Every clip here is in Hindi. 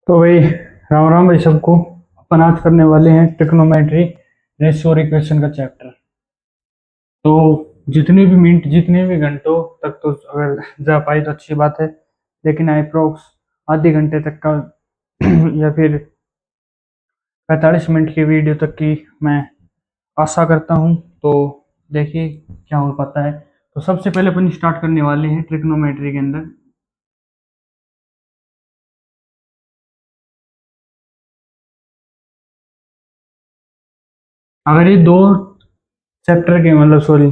तो भाई, राम राम भाई सबको। अपन आज करने वाले हैं ट्रिग्नोमेट्री रेशियो और इक्वेशन का चैप्टर। तो जितने भी मिनट जितने भी घंटों तक तो अगर जा पाए तो अच्छी बात है, लेकिन अप्रोक्स आधे घंटे तक का या फिर 45 मिनट की वीडियो तक की मैं आशा करता हूँ। तो देखिए क्या हो पाता है। तो सबसे पहले अपन स्टार्ट करने वाले हैं ट्रिग्नोमेट्री के अंदर। अगर ये दो चैप्टर के मतलब सॉरी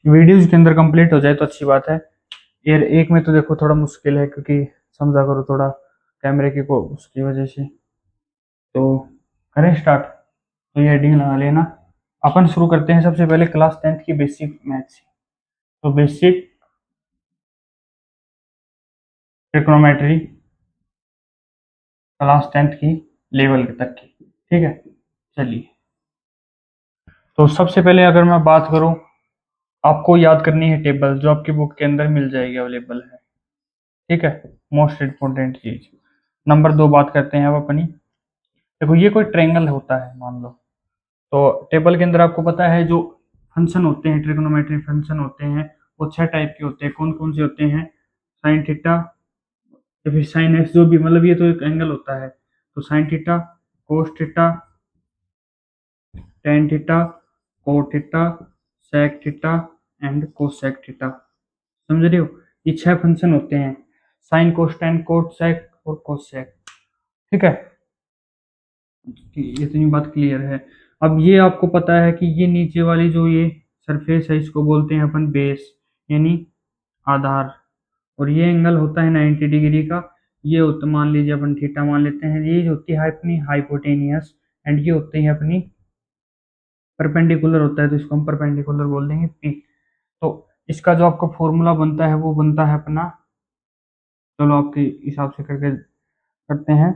वीडियोज के अंदर कंप्लीट हो जाए तो अच्छी बात है। यार एक में तो देखो थोड़ा मुश्किल है, क्योंकि समझा करो थोड़ा कैमरे की को उसकी वजह से। तो करें स्टार्ट। तो ये हेडिंग लगा लेना। अपन शुरू करते हैं सबसे पहले क्लास 10th की बेसिक मैथ से। तो बेसिक ट्रिग्नोमेट्री क्लास 10th की लेवल तक की, ठीक है। चलिए, तो सबसे पहले अगर मैं बात करूं, आपको याद करनी है टेबल जो आपकी बुक के अंदर मिल जाएगी, अवेलेबल है, ठीक है। मोस्ट इम्पोर्टेंट चीज। नंबर 2 बात करते हैं अब अपनी। देखो ये कोई ट्रायंगल होता है मान लो। तो टेबल के अंदर आपको पता है जो फंक्शन होते हैं, ट्रिग्नोमेट्री फंक्शन होते हैं, वो 6 टाइप के होते हैं। कौन कौन से होते हैं? साइन थीटा या फिर साइन एक्स, जो भी, मतलब ये तो एक एंगल होता है। तो sine theta, cos theta, tan theta, cot theta, sec theta and cosec theta. समझ रहे हो? ये 6 फंक्शन होते हैं, sine cos tan cot sec और कोसेक, ठीक है। इतनी बात क्लियर है। अब ये आपको पता है कि ये नीचे वाली जो ये सरफेस है इसको बोलते हैं अपन बेस, यानी आधार। और ये एंगल होता है 90 डिग्री का। ये होता, मान लीजिए अपन थीटा मान लेते हैं, ये होती है अपनी हाइपोटेनियस। एंड ये होती है अपनी परपेंडिकुलर होता है, तो इसको हम परपेंडिकुलर बोल देंगे पी। तो इसका जो आपका फॉर्मूला बनता है वो बनता है अपना, चलो आपके हिसाब से करके करते हैं।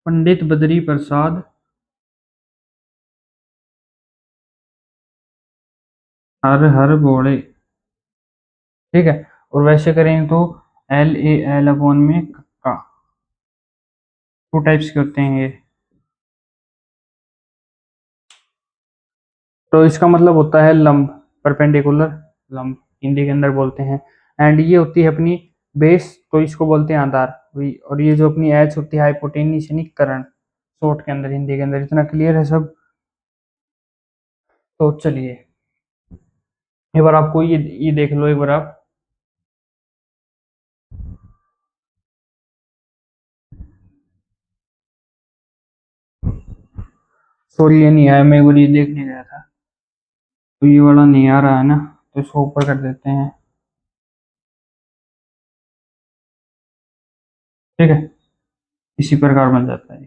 पंडित बद्री प्रसाद हर हर बोले, ठीक है। और वैसे करें तो एल ए एल अपॉन में का। 2 टाइप्स के होते हैं ये। तो इसका मतलब होता है लंब, परपेंडिकुलर लंब हिंदी के अंदर बोलते हैं। एंड ये होती है अपनी बेस, तो इसको बोलते हैं आधार। और ये जो अपनी एच होती है हाइपोटेनियस यानी करण, शॉर्ट के अंदर हिंदी के अंदर। इतना क्लियर है सब? तो चलिए, एक बार आपको ये देख लो एक बार आप। सॉरी ये नहीं आया, मैं एक बार ये देखने गया था, तो ये वाला नहीं आ रहा है ना, तो इसको ऊपर कर देते हैं, ठीक है। इसी प्रकार बन जाता है।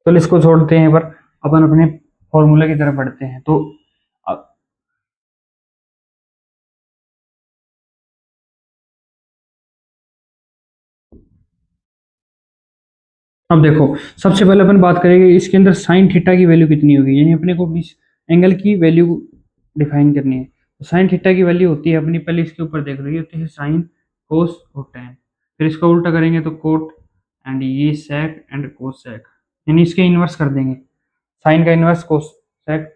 तो इसको छोड़ते हैं पर अपन अपने फॉर्मूला की तरफ बढ़ते हैं। तो अब देखो, सबसे पहले अपन बात करेंगे इसके अंदर साइन थीटा की वैल्यू कितनी होगी, यानी अपने को इस एंगल की वैल्यू डिफाइन करनी है। तो साइन थीटा की वैल्यू होती है अपनी, पहले इसके ऊपर देख रही होती है साइन कोस और टेन। फिर इसका उल्टा करेंगे तो कोट, एंड ये सेक एंड कोस सेक, यानी इसके इनवर्स कर देंगे। साइन का इनवर्स कोस सेक,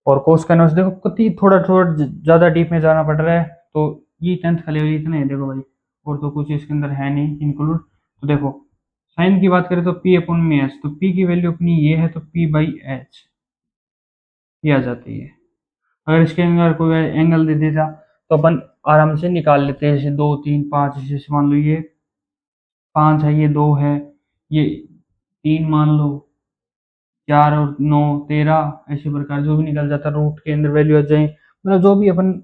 और कोस का इनवर्स। देखो कितनी थोड़ा थोड़ा ज्यादा डीप में जाना पड़ रहा है। तो ये 10th का लेवल इतना है देखो भाई, और तो कुछ इसके अंदर है नहीं इंक्लूड। तो देखो, साइन की बात करें तो पी अपॉन में एच, तो पी की वैल्यू अपनी ये है, तो पी बाई एच ये आ जाती है। अगर इसके अंदर कोई एंगल दे देता तो अपन आराम से निकाल लेते हैं, जैसे 2 3 5, जैसे मान लो ये 5 है, ये 2 है, ये 3 मान लो, 4 और 9 13, ऐसे प्रकार जो भी निकल जाता रूट के अंदर वैल्यू आ जाए, मतलब जो भी अपन,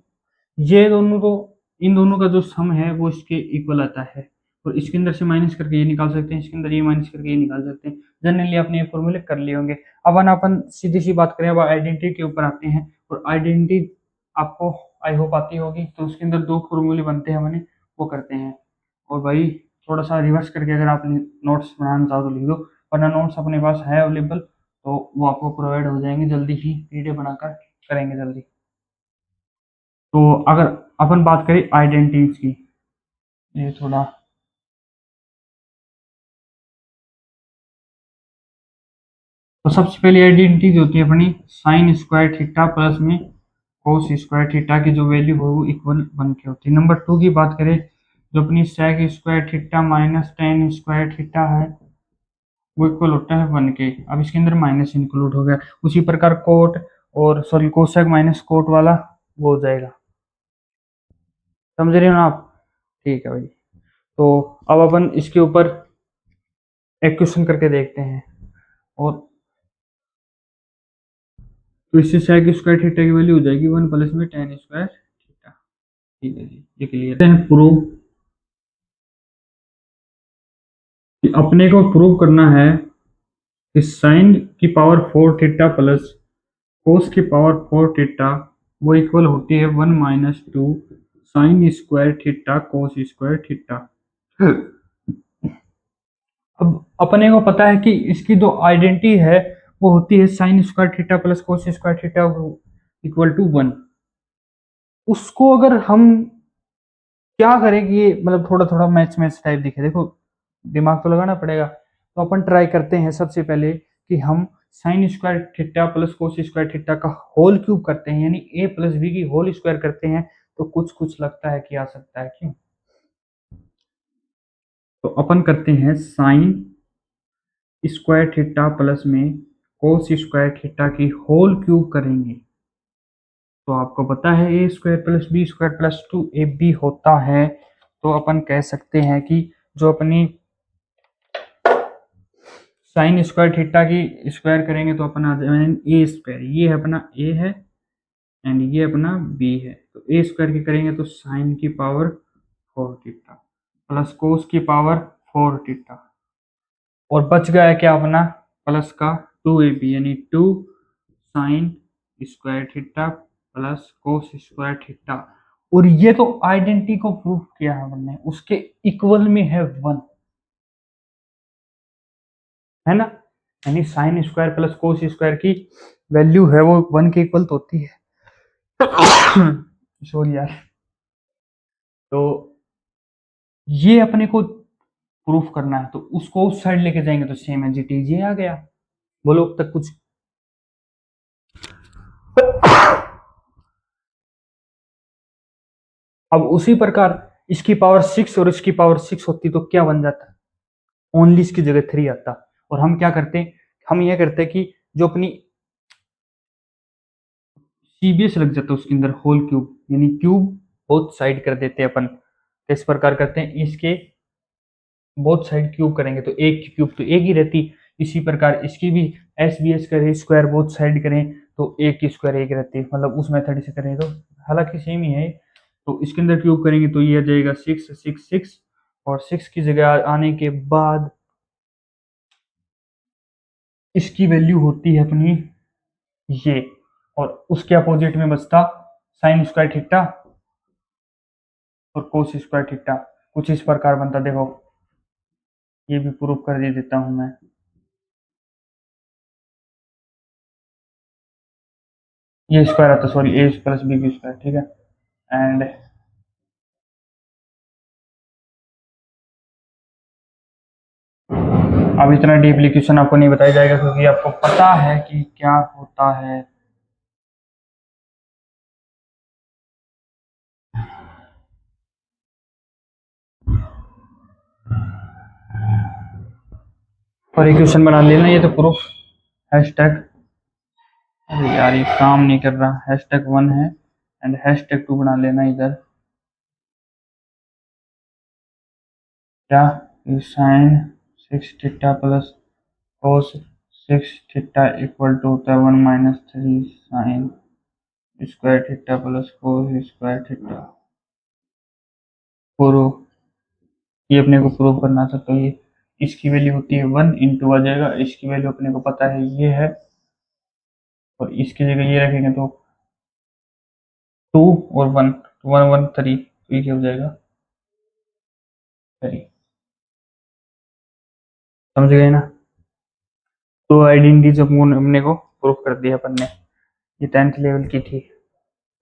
ये दोनों तो, इन दोनों का जो सम है वो इसके इक्वल आता है। और इसके अंदर से माइनस करके ये निकाल सकते हैं, इसके अंदर ये माइनस करके ये निकाल सकते हैं। जनरली आपने ये फॉर्मूले कर लिए होंगे। अब अपन सीधी सी बात करें, अब आइडेंटिटी के ऊपर आते हैं। और आइडेंटिटी आपको आई होप आती होगी। तो उसके अंदर 2 फॉर्मूले बनते हैं अपने, वो करते हैं। और भाई थोड़ा सा रिवर्स करके अगर आप नोट्स बनाना चाहो तो लिख दो, वरना नोट्स अपने पास है अवेलेबल, तो वो आपको प्रोवाइड हो जाएंगे जल्दी ही, पीडीएफ बनाकर करेंगे जल्दी। तो अगर अपन बात करें आइडेंटिटीज की, ये थोड़ा तो सबसे पहली आइडेंटिटी जो होती है अपनी साइन स्क्वायर थीटा प्लस में कोस स्क्वायर थीटा की जो वैल्यू हो वो इक्वल बन के होती है। नंबर टू की बात करें, जो अपनी sec square theta minus tan square theta है वो इक्वल होता है वन के। अब इसके अंदर माइनस इंक्लूड हो गया। उसी प्रकार कोट और सॉरी कोसेक माइनस कोट वाला वो हो जाएगा। समझ रहे हो ना आप? ठीक है भाई। तो अब अपन इसके ऊपर एक क्वेश्चन करके देखते हैं। और तो इससे सेक स्क्वायर थीटा की वैल्यू हो जाएगी वन प्लस में टेन स्क्वायर थीटा। ठीक है जी, ये क्लियर है। प्रूव, अपने को प्रूव करना है कि साइन की पावर फोर थीटा प्लस कोस की पावर फोर थीटा वो इक्वल होती है one minus two sine square theta cos square theta. अब अपने को पता है कि इसकी जो आइडेंटिटी है वो होती है sine square theta plus cos square theta equal to one. उसको अगर हम क्या करें कि ये मतलब थोड़ा थोड़ा मैच मैच टाइप दिखे, देखो दिमाग तो लगाना पड़ेगा। तो अपन ट्राई करते हैं सबसे पहले कि हम sign square theta plus cos square theta का होल क्यूब करते हैं, यानी ए प्लस बी की होल स्क्वायर करते हैं। तो कुछ कुछ लगता है कि आ सकता है, क्यों? तो अपन करते हैं साइन स्क्वायर थीटा प्लस में कोस स्क्वायर थीटा की होल क्यूब करेंगे। तो आपको पता है A square plus B square plus two A B होता है। तो अपन कह सकते हैं कि जो अपनी साइन स्क्वायर थीटा की स्क्वायर करेंगे तो अपना ए स्क्वायर, ये है अपना ए है एंड ये अपना बी है। तो ए स्क्वायर की करेंगे तो साइन की पावर फोर थीटा प्लस कोस की पावर फोर थीटा, और बच गया क्या अपना प्लस का टू ए बी, यानी two sine square theta plus cos square theta. और ये तो आइडेंटिटी को प्रूव किया है हमने, उसके इक्वल में है वन, है ना? यानी sine square plus cos square की वैल्यू है वो वन के इक्वल तो होती है। सॉरी यार। तो ये अपने को प्रूफ करना है, तो उसको उस साइड लेके जाएंगे तो सेम एज इट इज ये आ गया। बोलो अब तक कुछ? अब उसी प्रकार इसकी पावर सिक्स और इसकी पावर सिक्स होती तो क्या बन जाता? ओनली इसकी जगह थ्री आता। और हम क्या करते हैं, हम ये करते हैं कि जो अपनी सीबीएस लग जाता है उसके अंदर होल क्यूब, यानी क्यूब बोथ साइड कर देते हैं अपन। किस प्रकार करते हैं, इसके बोथ साइड क्यूब करेंगे तो एक की क्यूब तो एक ही रहती। इसी प्रकार इसकी भी एस बी एस करें स्क्वायर बोथ साइड करें तो एक की स्क्वायर एक रहती है, मतलब उस मेथड से करें तो हालांकि सेम ही है। तो इसके अंदर क्यूब करेंगे तो ये आ जाएगा सिक्स सिक्स सिक्स, और सिक्स की जगह आने के बाद इसकी वैल्यू होती है अपनी ये, और उसके अपोजिट में बचता साइन स्क्वायर थीटा और कोस स्क्वायर थीटा। कुछ इस प्रकार बनता, देखो ये भी प्रूफ कर दे देता हूं मैं। ये स्क्वायर आता, सॉरी ए प्लस बी की स्क्वायर, ठीक है। एंड अब इतना डीपली क्वेश्चन आपको नहीं बताया जाएगा क्योंकि आपको पता है कि क्या होता है। और ये क्वेश्चन बना लेना, ये तो प्रूफ हैशटैग, अरे यार ये काम नहीं कर रहा, हैशटैग वन है एंड हैशटैग टू बना लेना इधर। क्या? Sine six theta plus cos six theta equal to होता है one minus three sine square theta plus cos square theta. Proof, ये अपने को प्रूव करना था, तो ये इसकी वैल्यू होती है वन, इंटू आ जाएगा, इसकी वैल्यू अपने को पता है ये है, और इसकी जगह ये रखेंगे तो टू और वन, वन वन थ्री, तो ये क्या हो जाएगा थ्री। समझ गए ना? तो आइडेंटिटी जब हमने को प्रूफ कर दिया अपन ने, ये टेंथ लेवल की थी।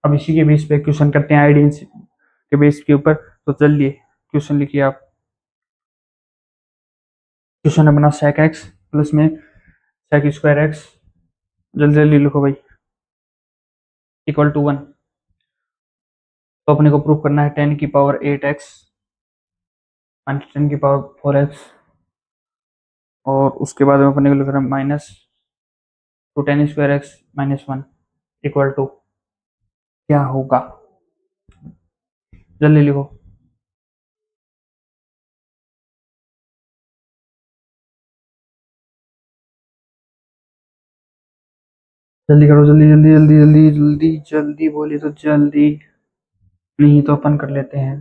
अब इसी के बेस पे क्वेश्चन करते हैं आइडेंटिटी के बेस के ऊपर। तो चलिए क्वेश्चन लिखिए आप। क्वेश्चन है अपना सेक एक्स प्लस में सेक स्क्वायर एक्स, जल्दी जल्दी लिखो भाई, इक्वल टू 1। तो अपने को प्रूव करना है 10⁸ माइनस 10⁴ और उसके बाद में अपने को लिख रहा है minus two ten square x minus 1 equal to क्या होगा, जल्दी लिखो। जल्दी करो, जल्दी जल्दी जल्दी जल्दी जल्दी जल्दी बोलिए तो जल्दी, नहीं तो अपन कर लेते हैं।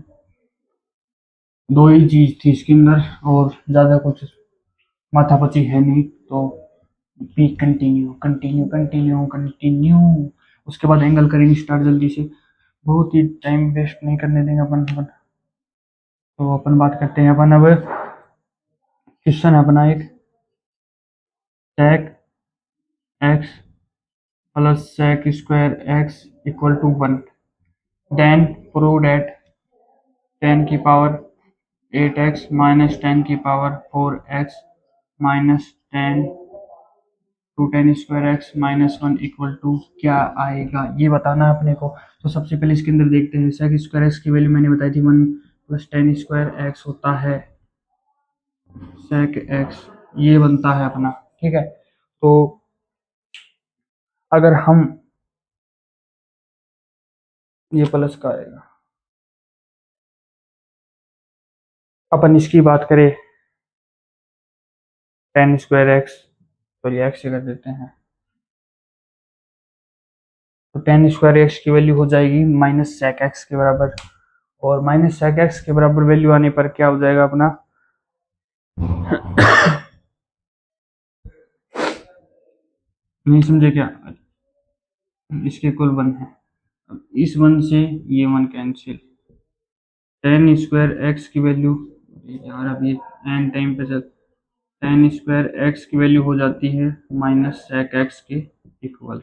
दो ही चीज थी इसके अंदर और ज्यादा कुछ माथापची है नहीं, तो B continue continue continue continue. उसके बाद एंगल करेंगे स्टार्ट जल्दी से, बहुत ही टाइम वेस्ट नहीं करने देंगे अपन। तो अपन बात करते हैं अपन अब, क्वेश्चन है अपना एक, sec x plus sec square x equal to 1, then prove that 10⁸ minus 10⁴ minus 10 two 10 square x minus 1 equal to क्या आएगा, ये बताना है अपने को। तो सबसे पहले इसके अंदर देखते हैं, सेक स्क्वायर एक्स की वैल्यू मैंने बताई थी 1 प्लस 10 स्क्वायर एक्स होता है सेक एक्स, ये बनता है अपना, ठीक है। तो अगर हम ये प्लस का आएगा, अपन इसकी बात करें 10 स्क्वायर एक्स, तो ये एक्स से कर देते हैं, तो 10 स्क्वायर एक्स की वैल्यू हो जाएगी माइनस सेक एक्स के बराबर, और माइनस सेक एक्स के बराबर वैल्यू आने पर क्या हो जाएगा अपना, नहीं समझे क्या, इसके इक्वल 1 है, इस 1 से ये 1 कैंसिल, 10 स्क्वायर एक्स की वैल्यू, यार अब ये एन टाइम पे चल, 10 स्क्वायर एक्स की वैल्यू हो जाती है माइनस सेक एक्स के इक्वल,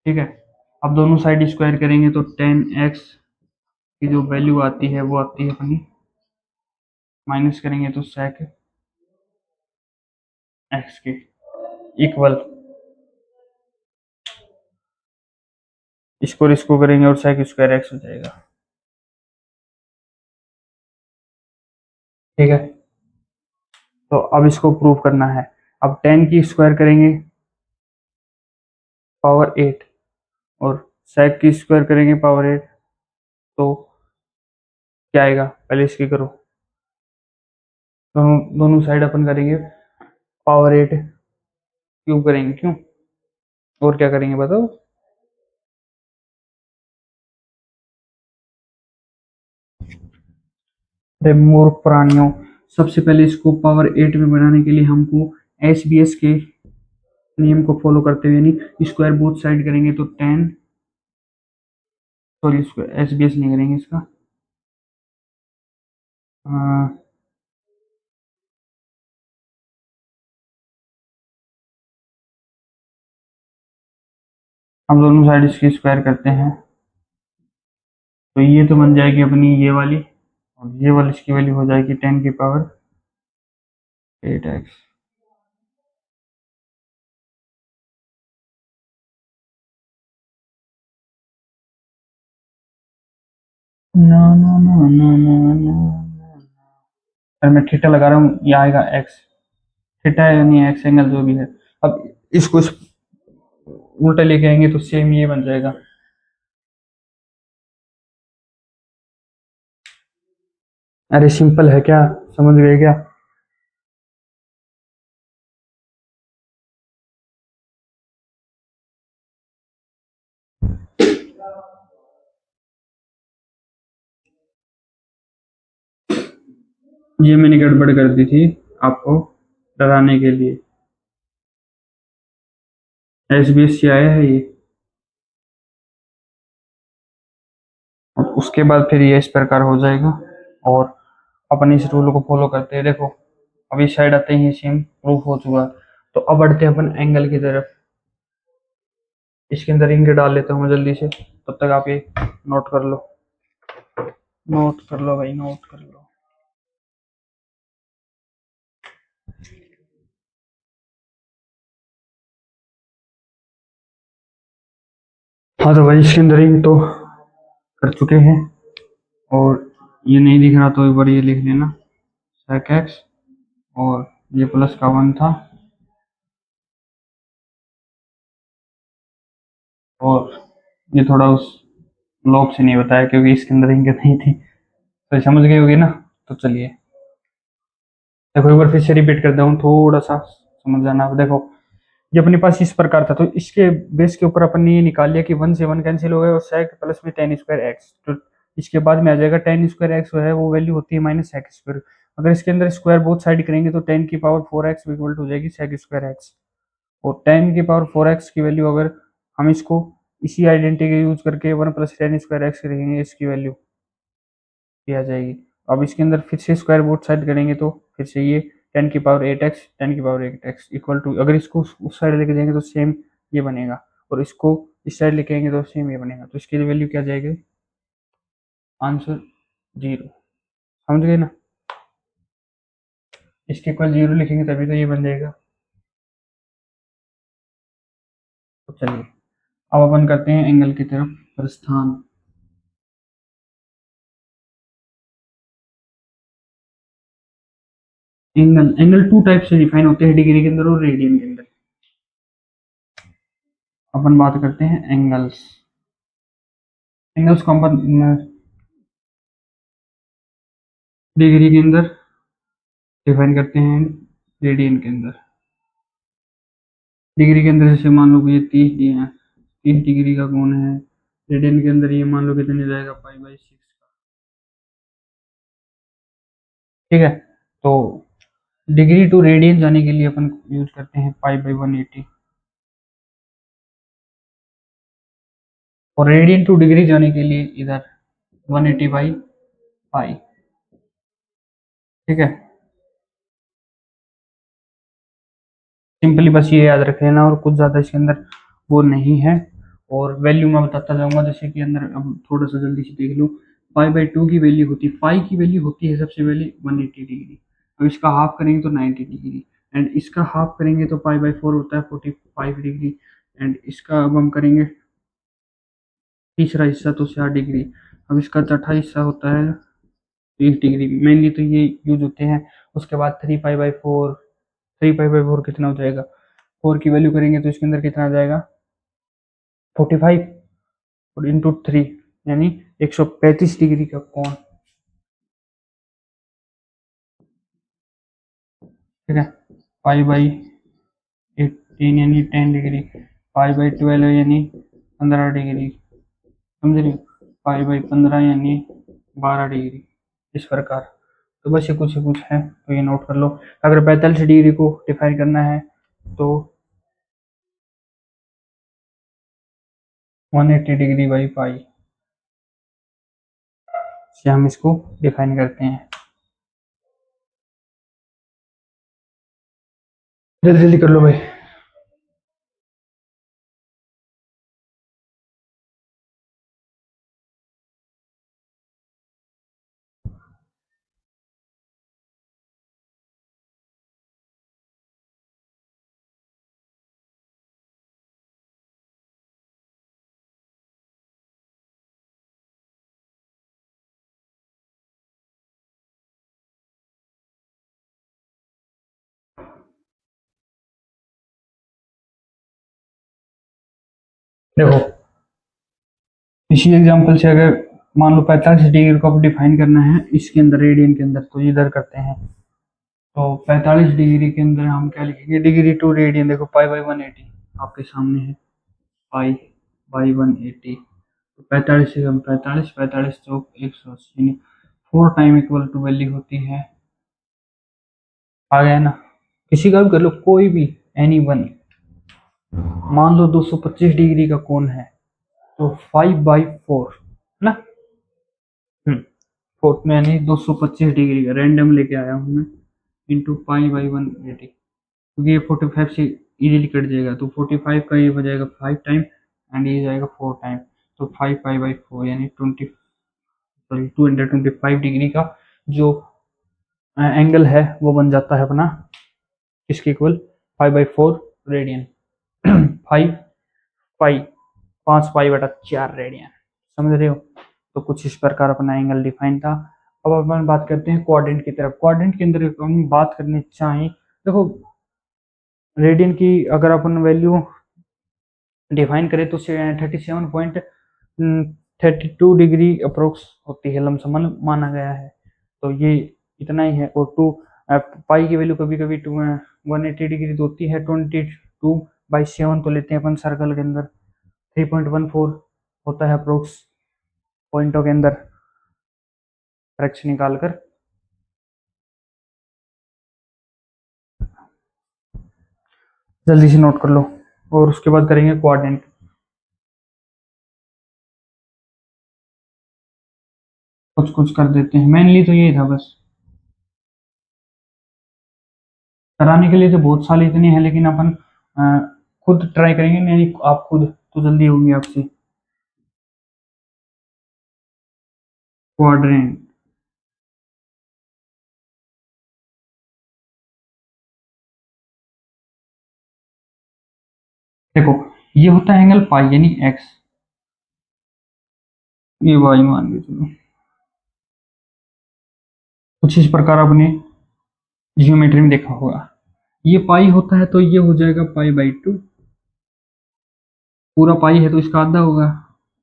ठीक है। अब दोनों साइड स्क्वायर करेंगे तो 10 एक्स की जो वैल्यू आती है वो आती है अपनी, माइनस करेंगे तो सेक एक्स के इक्वल, इसको और इसको करेंगे और सेक स्क्वायर एक्स हो जाएगा, ठीक है। तो अब इसको प्रूव करना है, अब 10 की स्क्वायर करेंगे पावर 8 और सेक की स्क्वायर करेंगे पावर 8, तो क्या आएगा, पहले इसकी करो, दोनों साइड अपन करेंगे पावर 8 क्यूब करेंगे, क्यों और क्या करेंगे बताओ, अरे मूर्ख प्राणियों, सबसे पहले इसको पावर 8 में बनाने के लिए हमको एस बी एस के नियम को फॉलो करते हुए, यानी स्क्वायर बोथ साइड करेंगे तो 10, sorry square S B S नहीं करेंगे इसका, हम दोनों साइड इसकी स्क्वायर करते हैं, तो ये तो बन जाएगी अपनी ये वाली, और ये वाली इसकी वैल्यू हो जाएगी 10⁸ no no no no no no, अगर मैं थीटा लगा रहा हूँ ये आएगा एक्स, थीटा है यानी एक्स एंगल जो भी है। अब इसको उल्टा लेके आएंगे तो सेम ये बन जाएगा, अरे सिंपल है क्या, समझ गए क्या। ये मैंने गड़बड़ कर दी थी आपको डराने के लिए, एस बी एस सी आया है ये, और उसके बाद फिर ये इस प्रकार हो जाएगा, और अपन इस रूल को फॉलो करते हैं, देखो अब इस साइड आते ही सेम प्रूफ हो चुका, तो अब बढ़ते हैं अपन एंगल की तरफ, इसके अंदर इंक डाल लेता हूँ मैं जल्दी से, तब तक आप ये नोट कर लो, नोट कर लो भाई, नोट कर लो। हाँ तो भाई इसके अंदर ही तो कर चुके हैं, और ये नहीं दिख रहा तो एक बार ये लिख लेना, sec x, और ये प्लस का 1 था, और ये थोड़ा उस लोग से नहीं बताया क्योंकि इसके अंदर इंक नहीं थी, तो समझ गए होगे ना। तो चलिए देखो एक बार फिर से रिपीट करता हूँ, थोड़ा सा समझ जाना। अब देखो ये अपने पास इस प्रकार था, तो इसके बेस के ऊपर अपन ने ये निकाल लिया कि 1 से 1 कैंसिल हो गया, और sec प्लस में tan स्क्वायर एक्स, तो इसके बाद में आ जाएगा tan स्क्वायर एक्स है वो वैल्यू होती है माइनस sec स्क्वायर। अगर इसके अंदर स्क्वायर बोथ साइड करेंगे तो tan की पावर 4x इक्वल टू हो जाएगी sec स्क्वायर एक्स, और tan की पावर 4x की वैल्यू अगर हम इसको इसी आइडेंटिटी यूज करके 1 प्लस tan स्क्वायर एक्स करेंगे, इसकी वैल्यू ये आ जाएगी। अब इसके अंदर फिर से स्क्वायर बोथ साइड करेंगे तो फिर से ये 10 की पावर 8x, 10 की पावर 8x इक्वल टू, अगर इसको उस साइड लेके जाएंगे तो सेम ये बनेगा, और इसको इस साइड लेके आएंगे तो सेम ये बनेगा, तो इसकी वैल्यू क्या जाएगी, आंसर 0। समझ गए ना, इसके इक्वल 0 लिखेंगे तभी तो ये बन जाएगा। तो चलिए अब अपन करते हैं एंगल की तरफ प्रस्थान। एंगल एंगल टू टाइप से डिफाइन होते हैं, डिग्री के अंदर और रेडियन के अंदर। अपन बात करते हैं एंगल्स। एंगल्स को अपन डिग्री के अंदर डिफाइन करते हैं, रेडियन के अंदर। डिग्री के अंदर जैसे मान लो कि ये 30 डिग्री का कोण है, रेडियन के अंदर ये मान लो कितने जाएगा, पाई/6 का। ठीक है, तो डिग्री टू रेडियन जाने के लिए अपन यूज करते हैं पाई/180, और रेडियन टू डिग्री जाने के लिए इधर 180/पाई। ठीक है, सिंपली बस ये याद रख लेना, और कुछ ज़्यादा इसके अंदर वो नहीं है। और वैल्यू मैं बताता जाऊंगा, जैसे कि अंदर अब थोड़ा सा जल्दी से देख लो। पाई/2 की वैल्यू होती है, पाई की वैल्यू होती है सबसे पहले 180 डिग्री। अब इसका हाफ करेंगे तो 90 डिग्री, एंड इसका हाफ करेंगे तो पाई/4 होता है 45 डिग्री, एंड इसका अब हम करेंगे तीसरा हिस्सा तो 60 डिग्री। अब इसका चौथा हिस्सा होता है 30 डिग्री, मेनली तो ये यूज होते हैं। उसके बाद 3 पाई/4, 3 पाई/4 कितना हो जाएगा, 4 की वैल्यू करेंगे तो इसके अंदर कितना आ जाएगा, 45, और इंटू 3, यानी 135 डिग्री का कोण। ठीक है, पाई/18 यानी 10 डिग्री, पाई/12 यानी 15 डिग्री, समझ रहे हो, पाई/15 यानी 12 डिग्री, इस प्रकार। तो बस ये कुछ है तो ये नोट कर लो। अगर 45 डिग्री को डिफाइन करना है तो 180 डिग्री/पाई से हम इसको डिफाइन करते हैं। जल्दी जल्दी कर लो भाई। देखो इसी एग्जांपल से अगर मान लो 45 डिग्री को अब डिफाइन करना है इसके अंदर, रेडियन के अंदर, तो इधर करते हैं। तो 45 डिग्री के अंदर हम क्या लिखेंगे, डिग्री टू रेडियन, देखो पाई/180 आपके सामने है, पाई/180। तो 45 से हम 45, 45 चौक 180, यानी 4 टाइम इक्वल टू वैल्यू होती है, आ गया ना। किसी का भी कर लो, कोई भी, एनी वन। मान लो 225 डिग्री का कोण है, तो 5/4 है ना। हम्म, फोर्थ में यानी 225 डिग्री का रैंडम लेके आया हूँ मैं, इंटू पाई/180, क्योंकि ये 45 से इजीली कट जाएगा, तो 45 का ये हो जाएगा 5 टाइम, एंड ये जाएगा 4 टाइम, तो 5 पाई/4 यानी 225 डिग्री का जो एंगल है वो बन जाता है अपना, इसके इक्वल 5/4 रेडियन। 5 पाई 5 पाई/4 रेडियन। समझ रहे हो? तो कुछ इस प्रकार अपना एंगल डिफाइन था। अब अपन बात करते हैं क्वाड्रेंट की तरफ। क्वाड्रेंट के अंदर हम बात करनी चाहें, देखो रेडियन की अगर अपन वैल्यू डिफाइन करें तो 37.32 अप्रोक्स होती है, लमसमन माना गया है। तो ये इतना ही है। और टू पाई की वैल्यू कभी कभी 180 डिग्री तो होती है। 22/7 तो लेते हैं अपन सर्कल के अंदर। 3.14 होता है अप्रोक्स पॉइंटों के अंदर फ्रैक्शन निकालकर। जल्दी से नोट कर लो। और उसके बाद करेंगे क्वाड्रेंट। कुछ कुछ कर देते हैं, मेनली तो यही था बस। कराने के लिए तो बहुत सारे इतने हैं, लेकिन अपन खुद ट्राई करेंगे, नहीं आप खुद तो जल्दी होंगे आपसे। क्वाड्रेंट देखो, ये होता है एंगल पाई यानी एक्स, ये वाई मान के चलो। कुछ इस प्रकार आपने जियोमेट्री में देखा होगा। ये पाई होता है तो ये हो जाएगा पाई/2। पूरा पाई है तो इसका आधा होगा।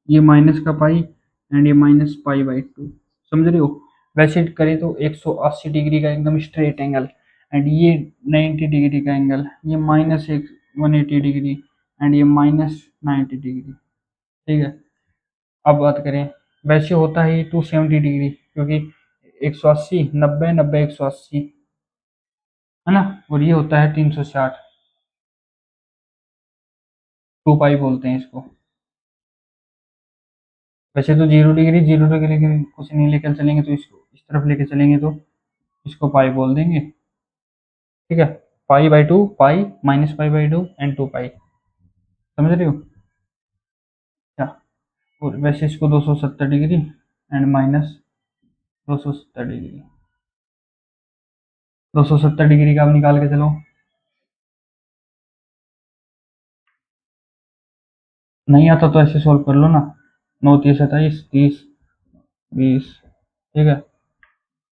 ये माइनस का पाई एंड ये माइनस पाई/2। समझ रहे हो? वैसे करें तो 180 डिग्री का एकदम स्ट्रेट एंगल, एंड ये 90 डिग्री का एंगल, ये माइनस एक 180 डिग्री, एंड ये -90 डिग्री। ठीक है। अब बात करें, वैसे होता है ये 270 डिग्री, क्योंकि 180 90 90 180 है ना। और ये होता है 360, 2 पाई बोलते हैं इसको। वैसे तो 0 डिग्री 0 डिग्री कुछ नहीं लेकर चलेंगे, तो इसको इस तरफ लेके चलेंगे तो इसको पाई बोल देंगे। ठीक है। पाई/2, पाई -पाई/2 एंड 2 पाई। समझ रहे हो? क्या? और वैसे इसको 270 डिग्री एंड -270 डिग्री। 270 डिग्री का आप निकाल के चलो। नहीं आता तो ऐसे सॉल्व कर लो ना। 9×3 = 27, 30 20। ठीक है।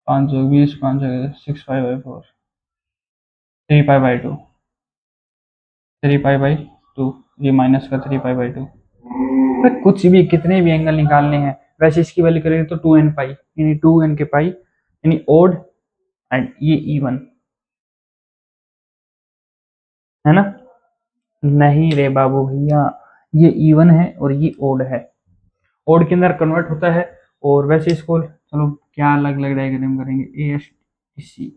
5 20 5 6 पाई/4, 3 पाई/2, 3 पाई/2, ये माइनस का 3 पाई/2। कुछ भी कितने भी एंगल निकालने हैं, वैसे इसकी वैल्यू करेंगे तो 2n पाई, यानी 2n के पाई, यानी ओड एंड ये इवन, है ना। नहीं रे बाबू भैया, ये इवन है और ये ओड है। ओड के अंदर कन्वर्ट होता है। और वैसे इसको चलो क्या अलग अलग डायग्राम करेंगे। ASTC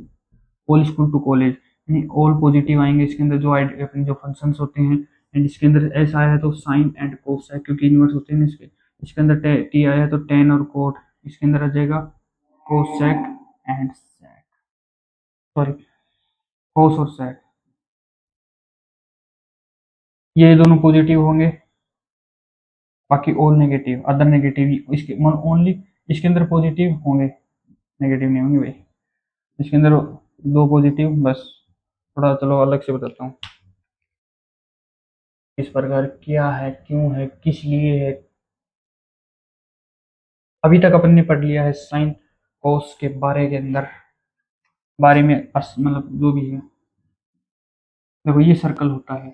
all school to college, यानी ऑल पॉजिटिव आएंगे इसके अंदर, जो अपने जो फंक्शंस होते हैं। एंड इसके अंदर एस आया है तो साइन एंड कोस है, क्योंकि इन्वर्स होते हैं ना इसके। इसके अंदर टी आया है तो टेन और कोट। इसके अंदर आ जाएगा कोसेक एंड सेक, सॉरी कोस और सेक। ये दोनों पॉजिटिव होंगे, बाकी ऑल नेगेटिव, अदर नेगेटिव इसके ओनली इसके अंदर पॉजिटिव होंगे, नेगेटिव नहीं होंगे भाई। इसके अंदर दो पॉजिटिव बस। थोड़ा चलो अलग से बताता हूँ इस प्रकार क्या है, क्यों है, किस लिए है। अभी तक अपन ने पढ़ लिया है साइन कोस के बारे में मतलब जो भी है। देखो ये सर्कल होता है,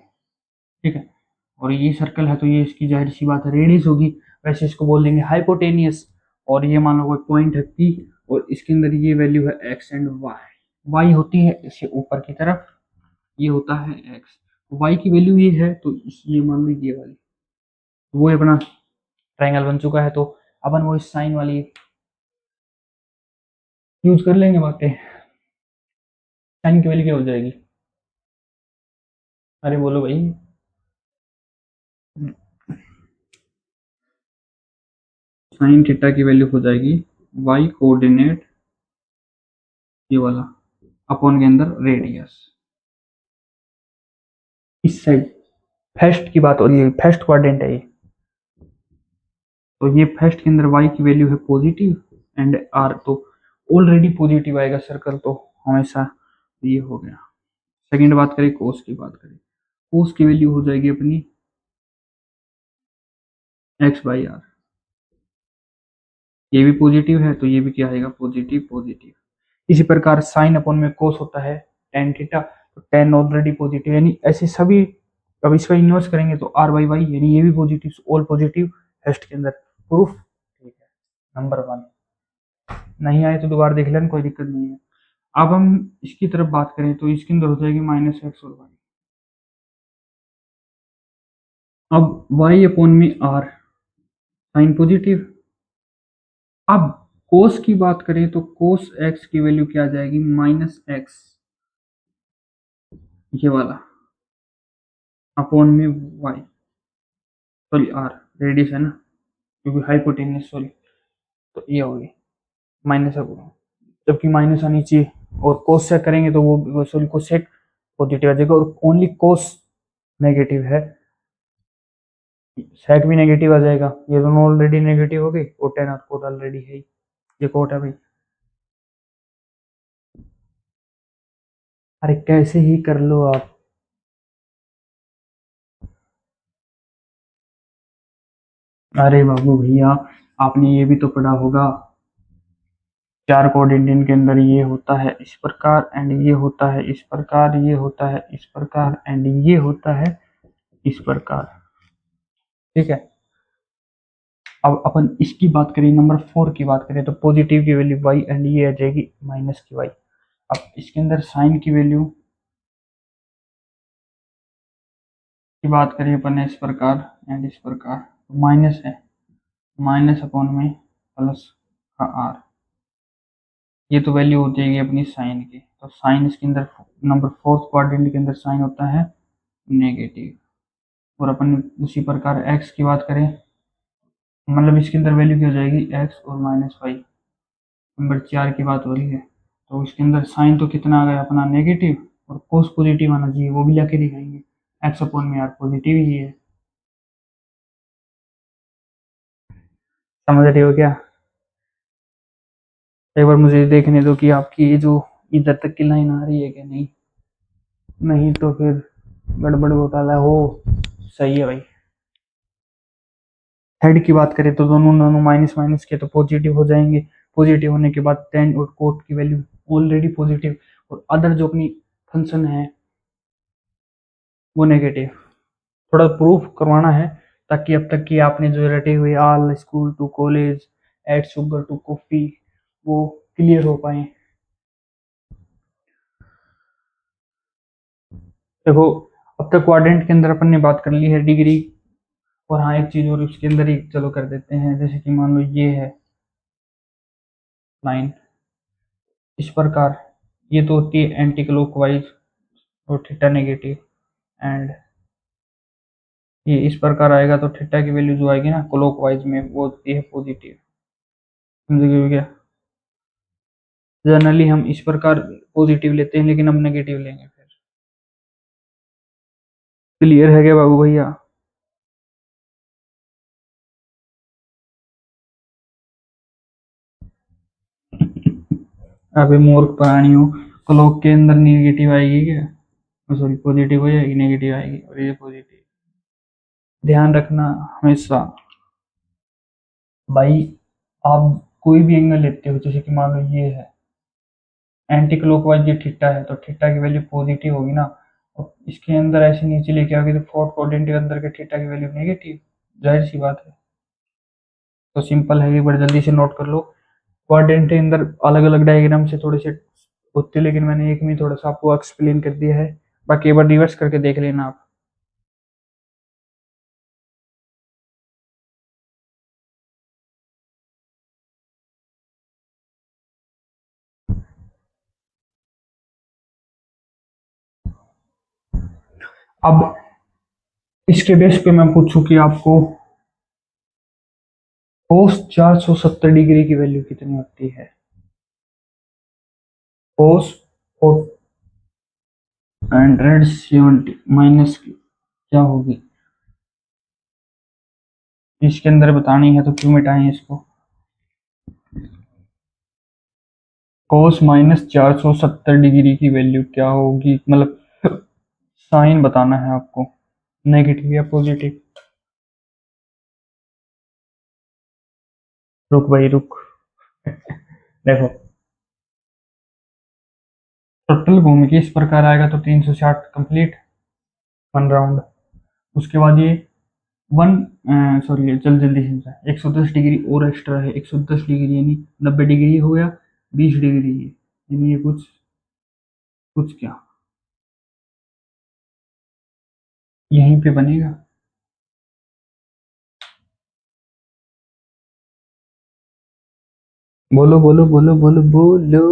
ठीक है। और ये सर्कल है तो ये इसकी जाहिर सी बात है रेडियस होगी। वैसे इसको बोल देंगे हाइपोटेनियस। और ये मान लो कोई पॉइंट है पी, और इसके अंदर ये वैल्यू है एक्स एंड वाई। वाई होती है इसके ऊपर की तरफ, ये होता है एक्स। वाई की वैल्यू ये है तो ये मान लो ये वाली। वो अपना ट्रायंगल बन चुका है, तो अपन वो इस साइन वाली यूज कर लेंगे बातें। साइन की वैल्यू क्या हो जाएगी? अरे बोलो भाई। साइन थीटा की वैल्यू हो जाएगी वाई कोऑर्डिनेट, ये वाला, अपॉन के अंदर रेडियस इस साइड। फर्स्ट की बात हो रही है, फर्स्ट क्वाड्रेंट है ये। तो ये फर्स्ट के अंदर y की वैल्यू है पॉजिटिव एंड r तो ऑलरेडी पॉजिटिव आएगा सर्कल, तो हमेशा ये हो गया। सेकंड बात करें कोस की, बात करें कोस की वैल्यू हो जाएगी अपनी एक्स बाई आर। ये भी पॉजिटिव है तो ये भी क्या आएगा, पॉजिटिव पॉजिटिव। इसी प्रकार साइन अपन में कोस होता है टेन थीटा, तो टेन ऑलरेडी पॉजिटिव, यानी ऐसे सभी। अब इसका इन्वर्स करेंगे तो आर बाई वाई, यानी ये भी पॉजिटिव, ऑल पॉजिटिव हेस्ट के अंदर। प्रूफ ठीक है, नंबर वन। नहीं आए तो दोबारा देख लेना, कोई दिक्कत नहीं है। अब हम इसकी तरफ बात करें तो इसके अंदर हो जाएगी माइनस एक्स और वाई। अब वाई अपॉन में आर, साइन पॉजिटिव। अब कोस की बात करें तो कोस एक्स की वैल्यू क्या आ जाएगी, माइनस एक्स, ये वाला, अपॉन में वाई, सॉरी आर, रेडियस है ना, क्योंकि हाइपोटेन्यूस, सॉरी। तो ये होगी माइनस, अब जबकि माइनस आनी चाहिए। और कोस चेक करेंगे तो वो सॉरी कोसेक पॉजिटिव आ जाएगा, और ओनली कोस नेगेटिव है, सेक भी नेगेटिव आ जाएगा। ये दोनों ऑलरेडी नेगेटिव हो गए, और टेन और कोट ऑलरेडी है ही। ये कोट है भाई। अरे कैसे ही कर लो आप। अरे बाबू भैया, आपने ये भी तो पढ़ा होगा, चार कोड इंडियन के अंदर ये होता है इस प्रकार, एंड ये होता है इस प्रकार, ये होता है इस प्रकार, एंड ये होता है इस प्रकार। ठीक है। अब अपन इसकी बात करें, नंबर फोर की बात करें, तो पॉजिटिव की वैल्यू वाई, एंड ये आ जाएगी माइनस की वाई। अब इसके अंदर साइन की वैल्यू की बात करें अपन इस प्रकार एंड इस प्रकार, तो माइनस है, माइनस अपॉन में प्लस का आर। ये तो वैल्यू हो जाएगी अपनी साइन की। तो साइन इसके अंदर नंबर फोर्थ क्वाड्रेंट के अंदर साइन होता है नेगेटिव। और अपन उसी प्रकार एक्स की बात करें, मतलब इसके अंदर वैल्यू क्या हो जाएगी, एक्स और माइनस वाई। नंबर चार की बात हो रही है, तो इसके अंदर साइन तो कितना आ गया अपना, नेगेटिव, और कोस पॉजिटिव आना चाहिए, वो भी लेके दिखाएंगे। एक्स अपॉन में आर पॉजिटिव ही है। समझ रहे हो क्या। एक बार मुझे देखने दो कि आपकी ये जो इधर तक की लाइन आ रही है कि नहीं, नहीं तो फिर गड़बड़ घोटाला हो। सही है भाई। हेड की बात करें तो दोनों दोनों माइनस माइनस के तो पॉजिटिव हो जाएंगे। पॉजिटिव होने के बाद टेन और कोट की वैल्यू ऑलरेडी पॉजिटिव, और अदर जो अपनी फंक्शन है वो नेगेटिव। थोड़ा प्रूफ करवाना है, ताकि अब तक की आपने जो रटे हुए all school to college, add sugar to coffee, वो क्लियर हो पाए। देखो, अब तक क्वाड्रेंट के अंदर अपन ने बात कर ली है डिग्री। और हाँ, एक चीज और उसके अंदर ही चलो कर देते हैं, जैसे कि मान लो ये है लाइन इस प्रकार, ये तो होती है एंटी क्लॉकवाइज और थीटा नेगेटिव, एंड ये इस प्रकार आएगा तो थीटा की वैल्यू जो आएगी ना क्लॉकवाइज में, वो होती है पॉजिटिव। समझ गए क्या। जनरली हम इस प्रकार पॉजिटिव लेते हैं, लेकिन अब नेगेटिव लेंगे फिर। क्लियर है क्या बाबू भैया। अभी मूर्ख प्राणी हो, क्लॉक के अंदर नेगेटिव आएगी क्या, सॉरी पॉजिटिव हो जाएगी, नेगेटिव आएगी, और ये पॉजिटिव। ध्यान रखना हमेशा भाई। आप कोई भी एंगल लेते हो, जैसे कि मान लो ये है एंटी क्लॉकवाइज, ये थीटा है, तो थीटा की वैल्यू पॉजिटिव होगी ना, और इसके अंदर ऐसे नीचे लेके आओगे तो फोर्थ क्वाड्रेंट के अंदर के थीटा की वैल्यू नेगेटिव। जाहिर सी बात है। तो सिंपल है, एक बार जल्दी से नोट कर लो। क्वाड्रेंट के अंदर अलग अलग डायग्राम से थोड़े से होते, लेकिन मैंने एक में थोड़ा सा आपको एक्सप्लेन कर दिया है। बाकी एक बार रिवर्स करके देख लेना आप। अब इसके बेस पे मैं पूछूं कि आपको कोस 470 डिग्री की वैल्यू कितनी होती है। कोस 470 माइनस की क्या होगी, इसके अंदर बतानी है, तो क्यों मिटाएं इसको। कोस माइनस 470 डिग्री की वैल्यू क्या होगी, मतलब साइन बताना है आपको, नेगेटिव या पॉजिटिव। रुक भाई रुक। देखो, टोटल घूम के इस प्रकार आएगा तो 360 कंप्लीट, 1 राउंड। उसके बाद ये वन, सॉरी चल जल्दी से, 110 डिग्री और एक्स्ट्रा है, 110 डिग्री यानी 90 डिग्री हो गया, 20 डिग्री है, यानी ये कुछ कुछ क्या यहीं पे बनेगा। बोलो बोलो बोलो बोलो बोलो।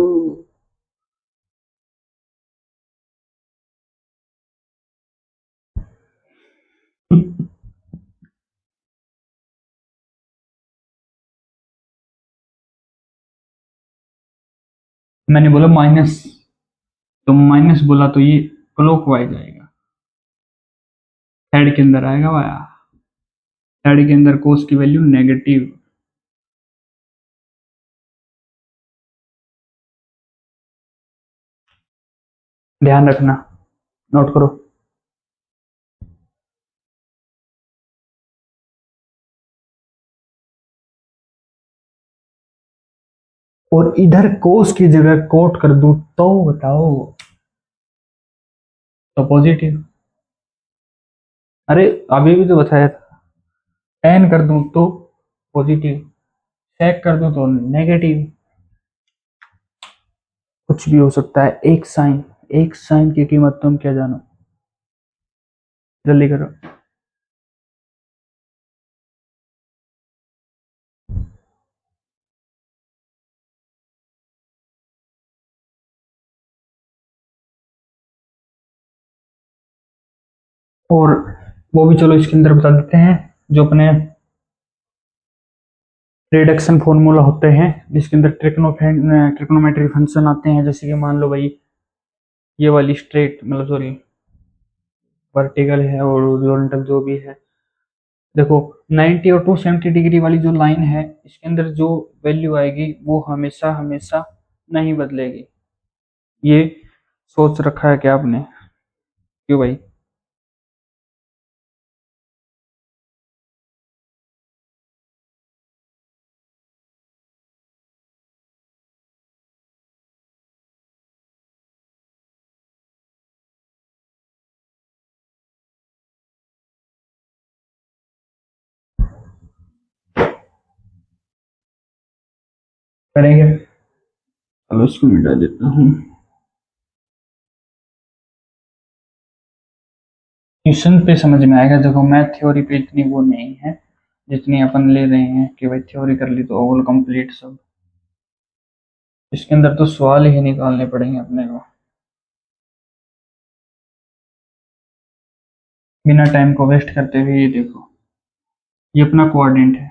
मैंने बोला माइनस, तो माइनस बोला तो ये क्लॉक वाइज आएगा, हेड के अंदर आएगा वाया, हेड के अंदर कोस की वैल्यू नेगेटिव। ध्यान रखना, नोट करो। और इधर कोस की जगह कोट कर दूं तो बताओ, तो पॉजिटिव। अरे अभी भी तो बताया था, टेन कर दूं तो पॉजिटिव, सेक कर दूं तो नेगेटिव। कुछ भी हो सकता है, एक साइन की कीमत तुम क्या जानो। जल्दी करो। और वो भी चलो इसके अंदर बता देते हैं, जो अपने रिडक्शन फॉर्मूला होते हैं, जिसके अंदर ट्रिग्नोमेट्री फंक्शन आते हैं, जैसे कि मान लो भाई ये वाली स्ट्रेट, मतलब सॉरी वर्टिकल है और हॉरिजॉन्टल जो भी है। देखो 90 और 270 डिग्री वाली जो लाइन है, इसके अंदर जो वैल्यू आएगी वो हमेशा हमेशा नहीं बदलेगी। ये सोच रखा है क्या आपने? क्यों भाई? करेंगे, चलो इसको मिटा देता हूँ। ट्यूशन पे समझ में आएगा, देखो मैथ थ्योरी पे इतनी वो नहीं है जितनी अपन ले रहे हैं कि भाई थ्योरी कर ली तो ऑल कंप्लीट सब। इसके अंदर तो सवाल ही निकालने पड़ेंगे अपने को, बिना टाइम को वेस्ट करते हुए। ये देखो, ये अपना कोऑर्डिनेट है,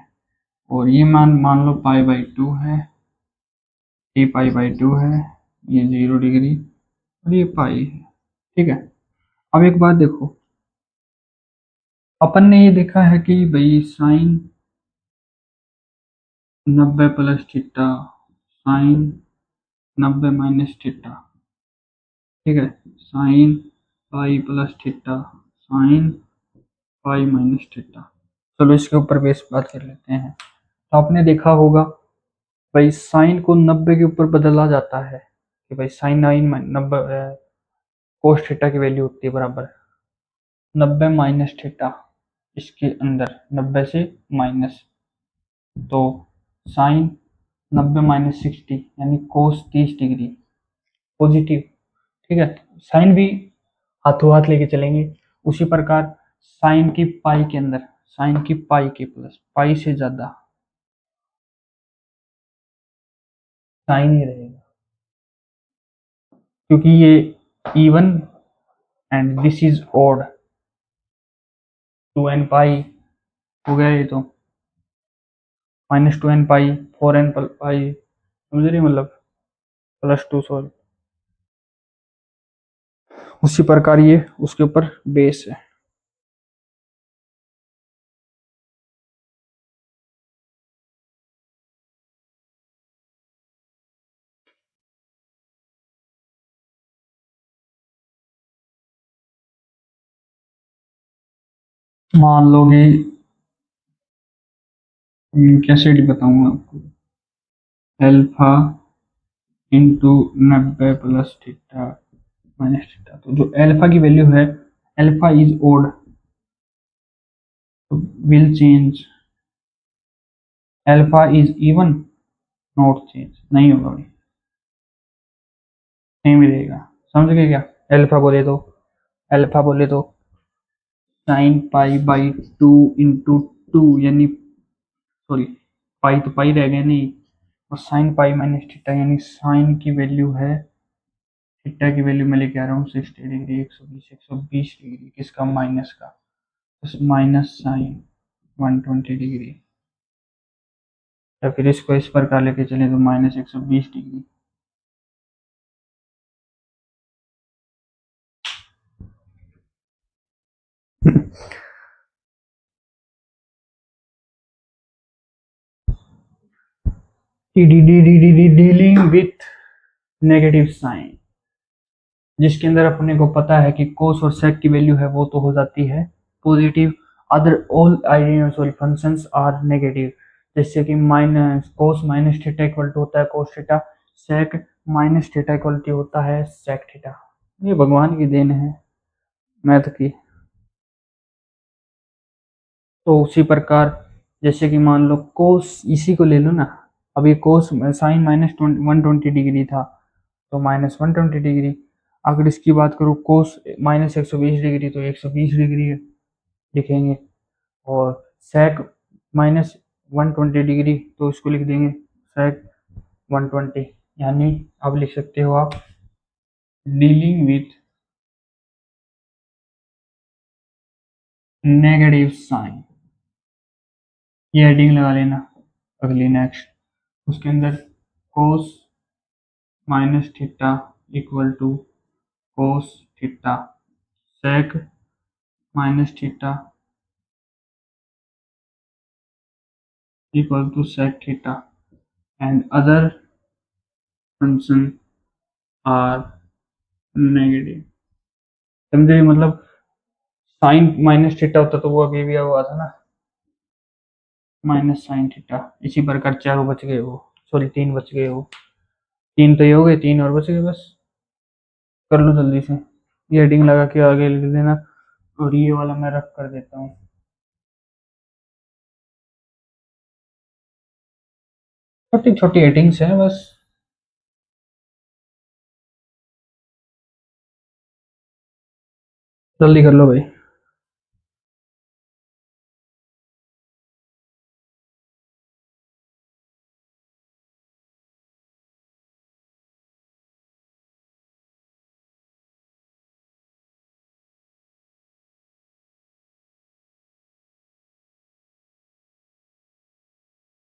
और ये मान मान लो पाई बाई टू है, ये पाई बाई टू है, ये 0 डिग्री, और ये पाई है। ठीक है। अब एक बात देखो, अपन ने ये देखा है कि भाई sine 90 plus theta, sine 90 minus theta. ठीक है, sine pi plus theta, sine pi minus theta. चलो इसके ऊपर बेस बात कर लेते हैं। तो आपने देखा होगा भाई साइन को 90 के ऊपर बदला जाता है, कि भाई साइन 90 कोस थीटा की वैल्यू होती है बराबर 90 माइनस थीटा। इसके अंदर 90 से माइनस, तो साइन 90 माइनस 60 यानी कोस 30 डिग्री पॉजिटिव। ठीक है, साइन भी हाथों हाथ लेके चलेंगे। उसी प्रकार साइन की पाई के अंदर, साइन की पाई के प्लस पाई से ज्यादा साइन ही रहेगा, क्योंकि ये even and this is odd. 2n पाई हो गया ये तो, -2n पाई, 4n पाई, समझ रही मतलब, +2 सॉरी। उसी प्रकार ये उसके ऊपर बेस है। मान लो कि कैसे बताऊंगा आपको। अल्फा इंटू 90 + थीटा - थीटा, तो जो अल्फा की वैल्यू है, अल्फा इज ओड, तो will change, alpha is even, not change, नहीं होगा भाई, सेम ही रहेगा। समझ गए क्या? अल्फा बोले तो, अल्फा बोले तो साइन पाई बाई 2 × 2, यानी सॉरी, पाई तो पाई रह गया नहीं, और साइन पाई माइनस थीटा, यानी साइन की वैल्यू है, थीटा की वैल्यू मैं लेके आ रहा हूँ 60 डिग्री, 120 किसका, माइनस का, माइनस साइन 120 डिग्री, या फिर इसको इस प्रकार लेके चले तो -120 degree. Dealing with negative sign, जिसके अंदर अपने को पता है कि कोस और सेक की वैल्यू है वो तो हो जाती है positive, other all ideal functions are negative, जैसे कि minus cos minus theta equal to होता है cos theta, sec minus theta equal to होता है सेक थीटा। ये भगवान की देन है मैथ की। तो उसी प्रकार, जैसे कि मान लो कोस, इसी को ले लो ना, अब ये कोस साइन -120 डिग्री था, तो -120 डिग्री। अगर इसकी बात करूँ कोस -120 डिग्री, तो 120 डिग्री लिखेंगे, और सेक -120 डिग्री, तो इसको लिख देंगे सेक 120। यानी अब लिख सकते हो आप डीलिंग विथ नेगेटिव साइन, ये हेडिंग लगा लेना। अगली नेक्स्ट, उसके अंदर cos minus theta equal to cos theta, sec minus theta equal to sec theta, and other function are negative. समझे? मतलब साइन माइनस थीटा होता तो वो अभी भी हुआ था ना, माइनस साइन थीटा। इसी प्रकार चारों बच गए वो, सॉरी 3 बच गए वो, 3 तो ये हो गए, 3 और बच गए बस। कर लो जल्दी से, ये हेडिंग लगा के आगे लिख देना, और ये वाला मैं रख कर देता हूँ। छोटी छोटी हेडिंग्स हैं बस। जल्दी कर लो भाई।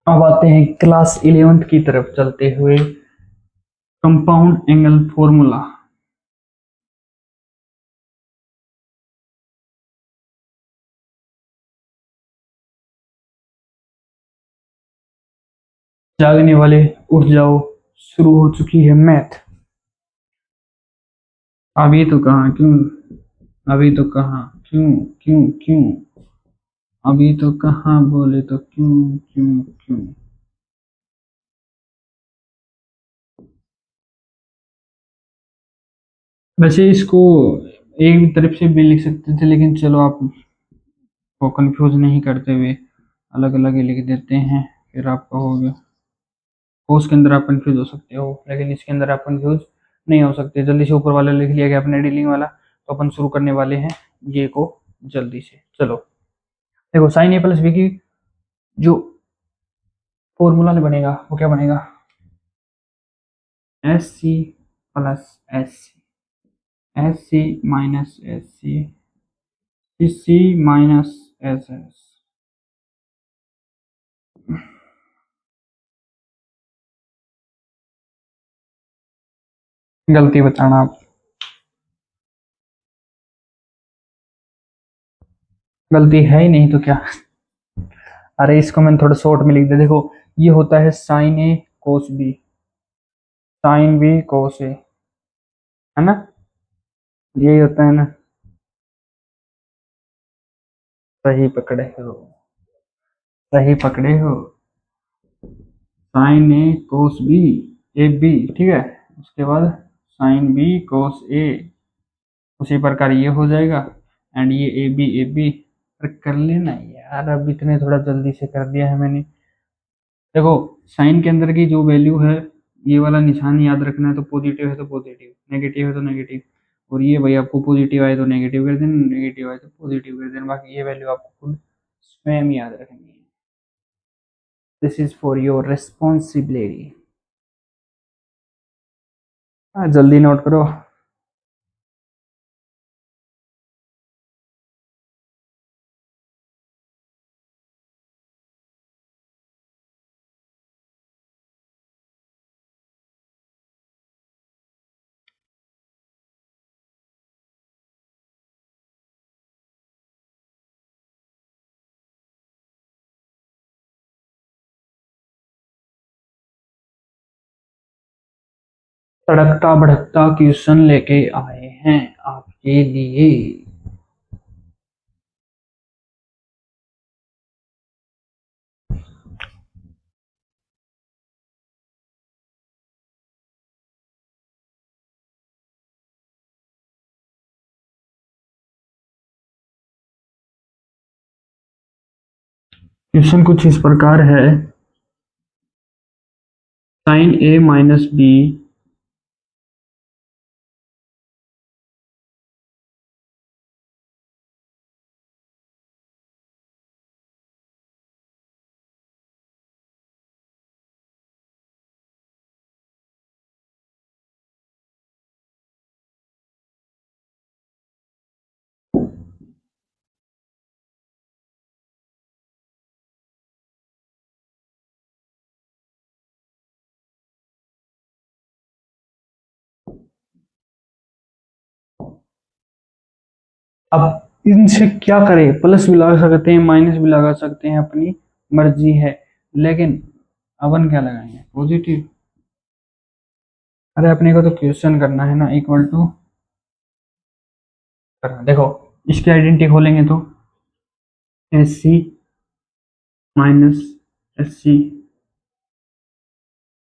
अब आते हैं क्लास 11th की तरफ चलते हुए, कंपाउंड एंगल फॉर्मूला। जागने वाले उठ जाओ, शुरू हो चुकी है मैथ। अभी तो कहाँ क्यों, अभी तो कहाँ क्यों, क्यों क्यों, अभी तो कहाँ बोले तो क्यों क्यों क्यों। वैसे इसको एक तरफ से भी लिख सकते थे, लेकिन चलो आप को कंफ्यूज नहीं करते हुए अलग अलग ही लिख देते हैं, फिर आप कहोगे। कोस के अंदर आप कंफ्यूज हो सकते हो, लेकिन इसके अंदर आप कंफ्यूज नहीं हो सकते। जल्दी से ऊपर वाला लिख लिया गया अपने डीलिंग वाला, तो अपन शुरू करने वाले हैं ये को जल्दी से। चलो देखो, साइन ए प्लस बी की जो फॉर्मूला बनेगा वो क्या बनेगा, S C plus S C, S C minus S C, C C minus S S. गलती बताना आप, गलती है ही नहीं तो क्या। अरे इसको मैंने थोड़ा शॉर्ट में लिख दिया, देखो ये होता है sign A cos B, sine B कोस ए, है ना, यही होता है ना। सही पकड़े हो। सही पकड़े हो। Sine A cos B, A B, ठीक है। उसके बाद साइन बी कोस ए, उसी प्रकार ये हो जाएगा। एंड ये ए बी कर लेना यार, अब इतने थोड़ा जल्दी से कर दिया है मैंने। देखो, साइन के अंदर की जो वैल्यू है, ये वाला निशान याद रखना है, तो पॉजिटिव है तो पॉजिटिव, नेगेटिव है तो नेगेटिव। और ये भाई आपको पॉजिटिव आए तो नेगेटिव कर देना, नेगेटिव आए तो पॉजिटिव कर देना, बाकी ये वैल्यू आपको खुद स्वयं याद रखनी है। This is for your responsibility. जल्दी नोट करो। तड़कता भड़कता क्वेश्चन लेके आए हैं आपके लिए। क्वेश्चन कुछ इस प्रकार है। साइन ए माइनस बी, अब इनसे क्या करें, प्लस भी लगा सकते हैं, माइनस भी लगा सकते हैं, अपनी मर्जी है। लेकिन अपन क्या लगाएंगे, पॉजिटिव। अरे अपने को तो क्वेश्चन करना है ना, इक्वल टू करना। देखो, इसकी आइडेंटिटी खोलेंगे तो S C minus S C.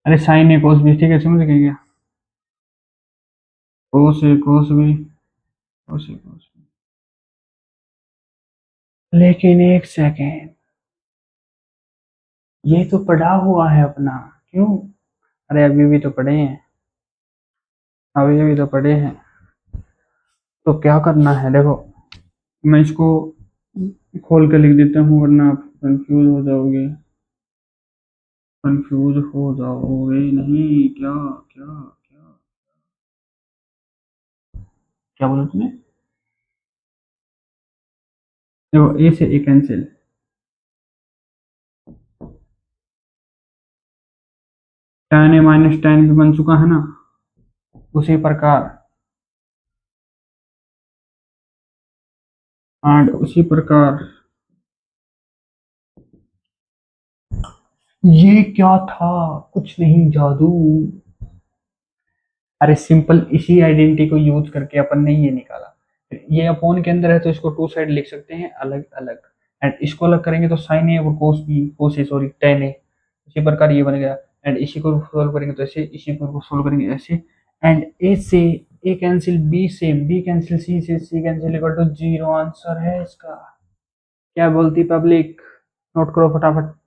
अरे साइन ए कोस बी, ठीक है, समझ गए क्या? कोस ए कोस बी, कोस ए कोस बी। लेकिन एक सेकेंड, ये तो पढ़ा हुआ है अपना, क्यों? अरे अभी भी तो पढ़े हैं, अभी भी तो पढ़े हैं। तो क्या करना है, देखो, मैं इसको खोल के लिख देता हूँ, वरना आप कंफ्यूज हो जाओगे। कंफ्यूज हो जाओगे नहीं, क्या क्या क्या क्या बोला तुमने? देखो, ए से A cancel, tan A minus tan भी बन चुका है ना, उसी प्रकार, एंड उसी प्रकार ये क्या था, कुछ नहीं, जादू। अरे सिंपल इसी आइडेंटिटी को यूज करके अपन ने ये निकाला। ये अपोन के अंदर है तो इसको टू साइड लिख सकते हैं अलग अलग। एंड इसको अलग करेंगे तो साइन ए और कोस बी, कोस ए सॉरी टेन ए, इसी प्रकार ये बन गया। एंड इसी को सोल्व करेंगे तो ऐसे, इसी को सोल्व करेंगे ऐसे। एंड ए से ए कैंसिल, बी से बी कैंसिल, सी से C cancel, equal to zero. Answer है इसका। क्या बोलती पब्लिक? नोट करो फटाफट।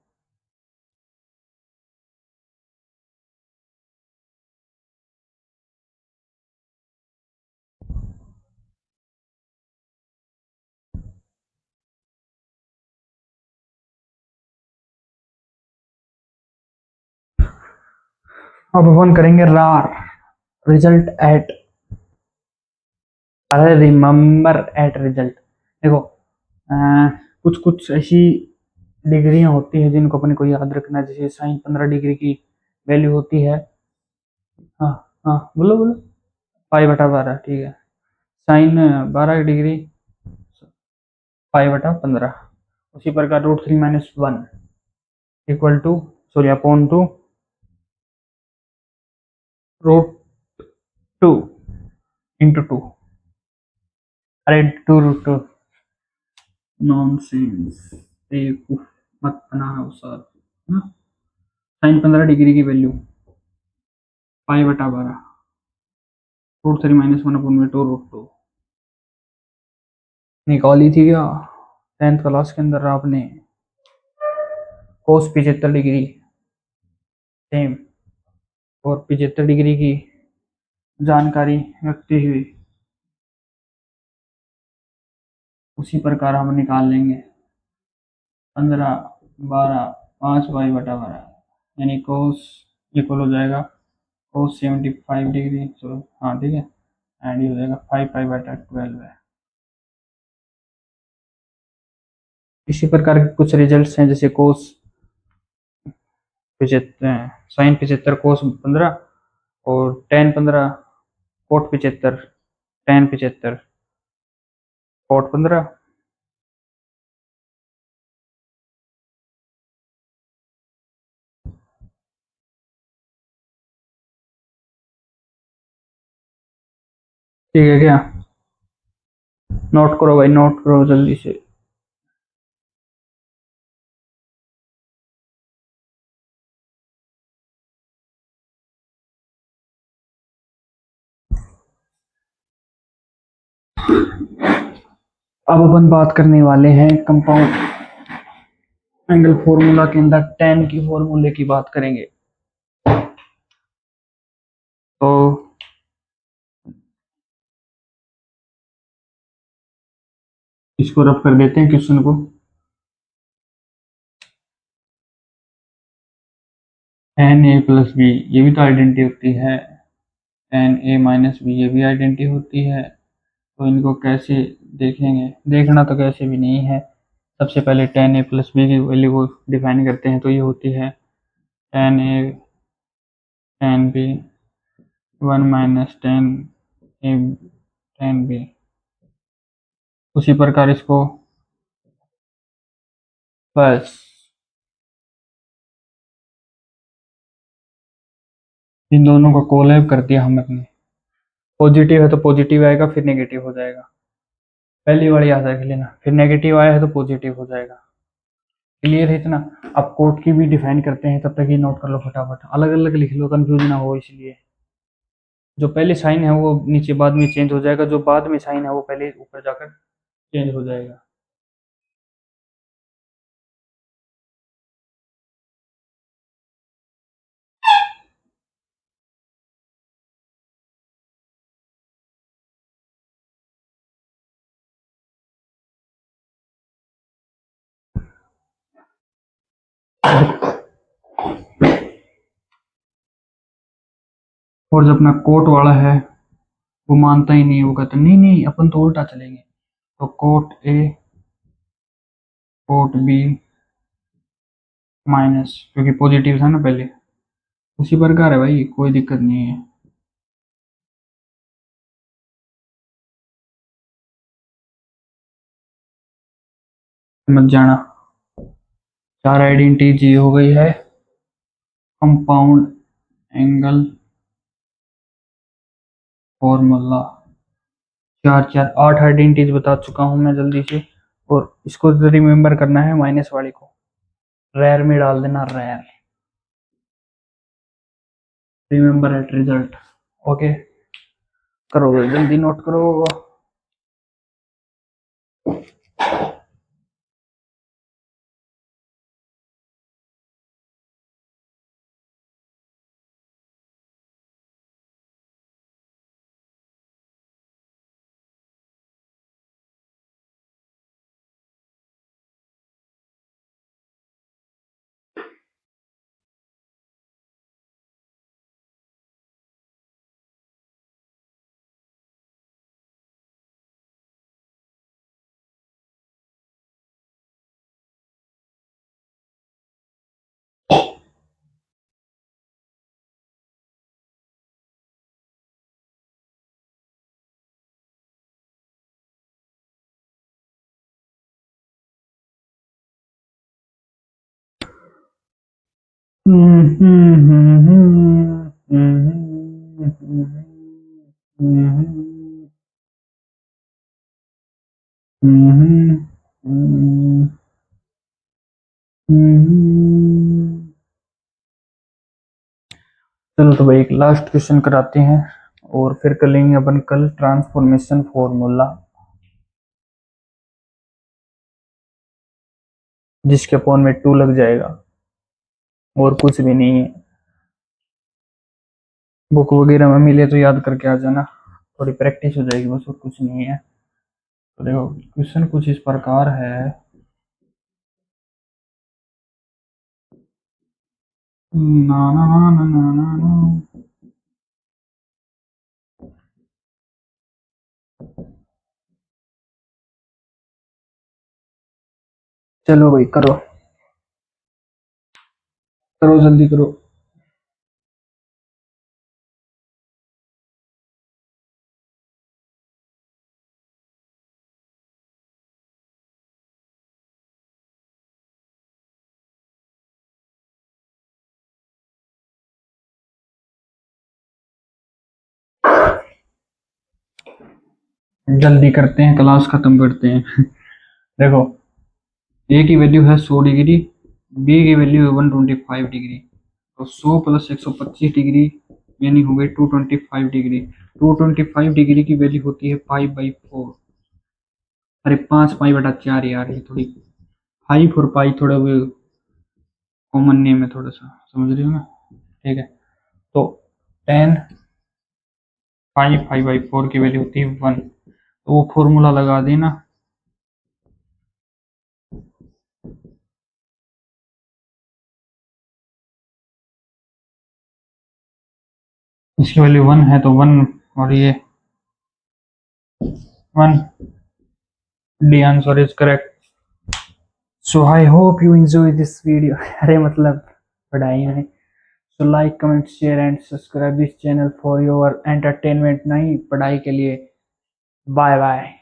अब अपन करेंगे रार, रिजल्ट एट, अरे रिमेम्बर एट रिजल्ट। देखो, कुछ कुछ ऐसी डिग्रियां होती है जिनको अपने को याद रखना है, जैसे साइन 15 डिग्री की वैल्यू होती है। हाँ, हाँ बोलो बोलो। 5/12, ठीक है। Sine 12 degree, 5/15। उसी प्रकार √3 - 1 equal to, sorry upon two, √2 into 2। अरे 2√2, नॉनसेंस, बेवकूफ। मत बनाना उस सर है ना। साइन 15 डिग्री की वैल्यू पाई/12 √3 - 1/√2 निकाली थी क्या 10th क्लास के अंदर आपने। कोस 75 डिग्री सेम और 75 डिग्री की जानकारी रखते हुए उसी प्रकार हम निकाल लेंगे 15/12 5 पाई/12 यानी कोस इक्वल हो जाएगा कोस 75 डिग्री। चलो हाँ ठीक है एंड ये हो जाएगा 5 पाई/12 है। इसी प्रकार के कुछ रिजल्ट्स हैं जैसे कोस 75 साइन 75 कोस 15 और टेन 15 कोट 75 टेन 75 कोट 15। ठीक है क्या नोट करो भाई नोट करो जल्दी से। अब अपन बात करने वाले हैं कंपाउंड एंगल फॉर्मूला के अंदर टेन की फॉर्मूले की बात करेंगे। तो इसको रब कर देते हैं क्वेश्चन को। एन ए प्लस बी ये भी तो आइडेंटिटी होती है एन ए माइनस बी ये भी आइडेंटिटी होती है। तो इनको कैसे देखेंगे देखना तो कैसे भी नहीं है। सबसे पहले टेन ए प्लस बी की वैल्यू को डिफाइन करते हैं तो ये होती है टेन ए टेन बी 1 - 10 ए 10 बी। उसी प्रकार इसको प्लस इन दोनों को कोलैब कर दिया हम अपने। पॉजिटिव है तो पॉजिटिव आएगा फिर नेगेटिव हो जाएगा पहली बार याद रख लेना फिर नेगेटिव आया है तो पॉजिटिव हो जाएगा। क्लियर है इतना। अब कोट की भी डिफाइन करते हैं तब तक ये नोट कर लो फटाफट अलग अलग लिख लो कंफ्यूज ना हो इसलिए। जो पहले साइन है वो नीचे बाद में चेंज हो जाएगा जो बाद में साइन है वो पहले ऊपर जाकर चेंज हो जाएगा। और जो अपना कोट वाला है वो मानता ही नहीं है वो कहता नहीं नहीं अपन तो उल्टा चलेंगे। तो cot A cot B minus क्योंकि पॉजिटिव था ना पहले उसी प्रकार है भाई कोई दिक्कत नहीं है। मत जाना। चार आइडेंटिटी ये हो गई है कंपाउंड एंगल फॉर्मूला। चार चार 8 आइडेंटिटीज बता चुका हूं मैं जल्दी से। और इसको रिमेम्बर करना है माइनस वाले को रेयर में डाल देना rare remember at result. Okay करो जल्दी नोट करो। चलो तो भाई एक लास्ट क्वेश्चन कराते हैं और फिर कर लेंगे अपन कल ट्रांसफॉर्मेशन फॉर्मूला, जिसके अपॉन में 2 लग जाएगा और कुछ भी नहीं है। बुक वगैरह में मिले तो याद करके आ जाना, थोड़ी प्रैक्टिस हो जाएगी बस, और कुछ नहीं है। तो देखो क्वेश्चन कुछ इस प्रकार है। ना ना ना ना ना ना ना। चलो भाई करो, करो जल्दी करो। जल्दी करते हैं, क्लास खत्म करते हैं। देखो ए की वैल्यू है 100 डिग्री, बी की वैल्यू है 125 डिग्री, तो 100 प्लस 125 डिग्री यानी हो गई 225 डिग्री। 225 डिग्री की वैल्यू होती है 5/4। अरे 5 पाई/4 यार, ये थोड़ी 5 और पाई थोड़ा वो कॉमन नेम है, थोड़ा सा समझ रही हो ना। ठीक है, तो 10 5/4 की वैल्यू होती है 1, तो वो फॉर्मूला लगा देना। इसकी वैल्यू 1 है तो 1, और ये 1, the answer is correct. So I hope you enjoy this video. अरे मतलब पढ़ाई में। So like comment share and subscribe this channel for your entertainment, नहीं पढ़ाई के लिए। Bye bye.